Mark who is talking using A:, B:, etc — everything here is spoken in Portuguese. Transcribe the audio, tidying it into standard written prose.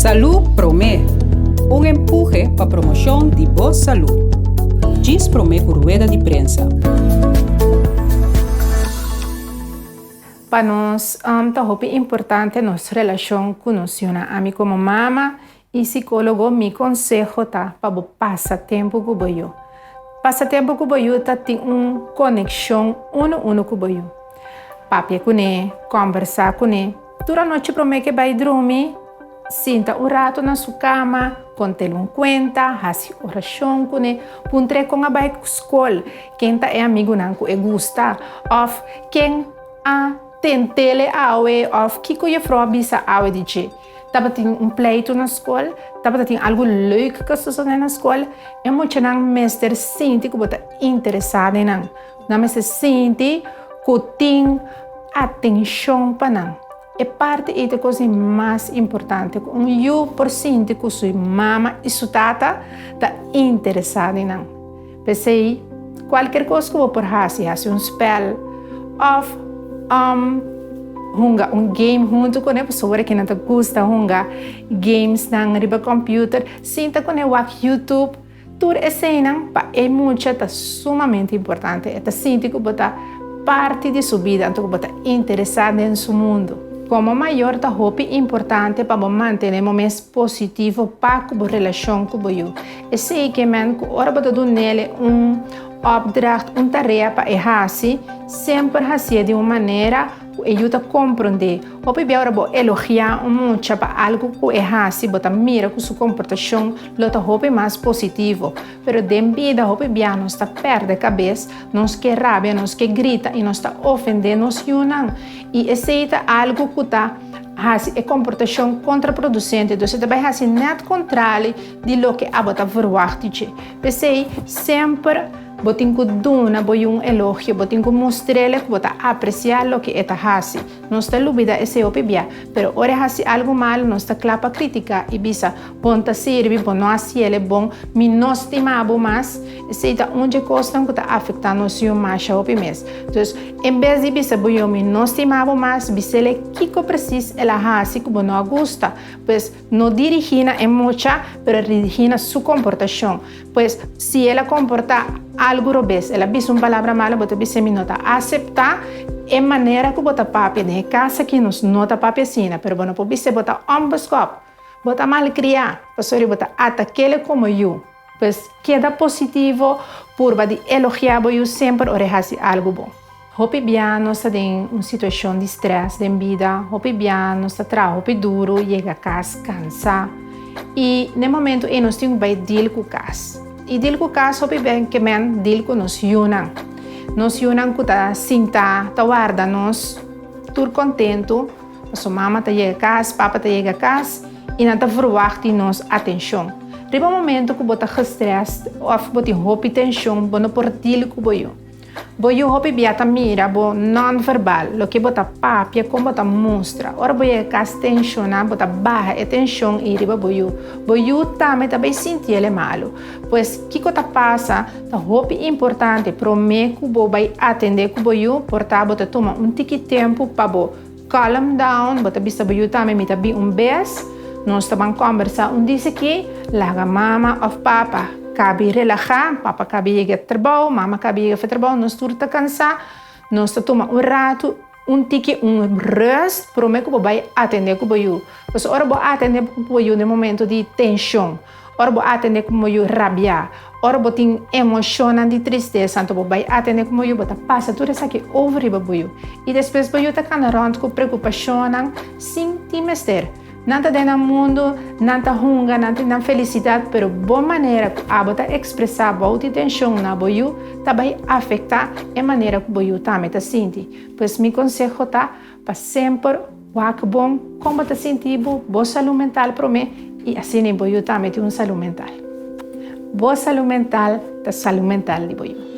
A: Salud Promé, un empuje para promoción de boa salud. Diz Promé por rueda de prensa.
B: Para nós, é importante nossa relação com nós, amigo como mama e psicólogo, me consejo para passar tempo com você. Passar tempo com você tem uma conexão uno com você. Papi com ele, conversar com ele. Durante a noite, promete que vai dormir, sinta um rato na sua cama, conte-lhe conta, faça oração com ele, puntre com a vai com a escola, quem é amigo não que gosta, ou quem tentele awe, ou que coisa frobisa awe de je. Tava tem pleito na escola, tava tem algo leuk que se na escola, é muito não mestre sente que você interessado em não mestre sente que tem atenção para não. É parte da coisa mais importante. Eu por sentir que sua mama e sua tata está interessada em não. Pensei, qualquer coisa que eu por fazer um spell, um game junto com a pessoa que não gosta games na riba computer, sinta com o YouTube, tudo essa é muito sumamente importante. É sentir que você parte de sua vida, então você está interessado em seu mundo. Como maior da hope importante para manter momentos positivos para a relação com você. E sei que ora você dá nele opdracht, tarefa para fazer, sempre fazer de uma maneira que ajuda a compreender. Hope bem ora elogiar muito para algo que fazer, você mira com sua comportação, lota hope mais positivo. Pero de vida hope bem nós está perde a cabeça, nós que rabia, nós que grita e nós está ofendendo nós e aceita algo que está é comportação contraproducente, então você vai fazer net contrário de lo que a bota verwacht de. Pensei sempre botin que dona boy um elogio, botin que mostrar que bota apreciar lo que está fazendo. Não está lúbida esse opibia, pero ora faz algo mal, não está clapa crítica e bisa bom tá serve, bom não assim ele bom, me não estimava mais, esse tá onde costa que está afetando o seu macho opimês. Então, em vez de bisa boy me não estimava mais, bisa ele que precisa ela faz que bom não gosta, pois não dirigina em mucha, pero dirigina sua comportação. Pois se ela comporta algo robês, ela disse uma palavra mala, você disse me nota aceitar é maneira que você papi de casa que nos nota papi assim, pero bueno, pode ser você amboscop, você mal criar, pastor você ataque como eu, pois queda positivo por de elogiar eu sempre orejar algo bom. Hope bem nós está em uma situação de estresse de vida, hope bem nós está trabalho duro, chega a casa cansado e no momento nós temos que deal com o caso. E deal com o caso, hope bem que men deal com nós yunan. Nós yunan que tá sinta, tá guarda nós tudo contento. A mama tá chega a casa, papa tá chega a casa e não tá verwacht nós atenção. Riba momento que bota estresse, ou bota hope tensão, bota por deal com boio. Boio hope biata mira bo non verbal, lo que bota papia como bota mostra. Ora boio cas tensiona, bota barra e tensão e riba boio. Boio também tá bem sentir ele malo. Pois que coisa passa, tá hope importante pro me que bo vai atender com boio, porta bota toma tique tempo para bo calm down, bota bisa boio também me tá bem bes. Nós estamos conversar disse aqui, larga mama of papa. Cabe relaxar, papa cabe ir trabalho, mama cabe ir trabalho, nós tudo está cansado, nós toma rato, tique, rest, para mim que vai atender com o Pois ora vou atender com o no momento de tensão, ora vou atender com o rabia, ora vou ter emoção de tristeza, então vai atender com o bota passa tudo isso aqui over o e depois o está canarando com preocupação, sem timester. Nada de no mundo, nada hunga, nada felicidade, pero boa maneira que a bota expressar boa tensão na boiu, também afetar a maneira que boiu também tá sente. Pois me consejo tá para sempre o bom, como tá sentindo, boa saúde mental para mim e assim boiu também tem uma saúde mental. Boa saúde mental, tá saúde mental de boiu.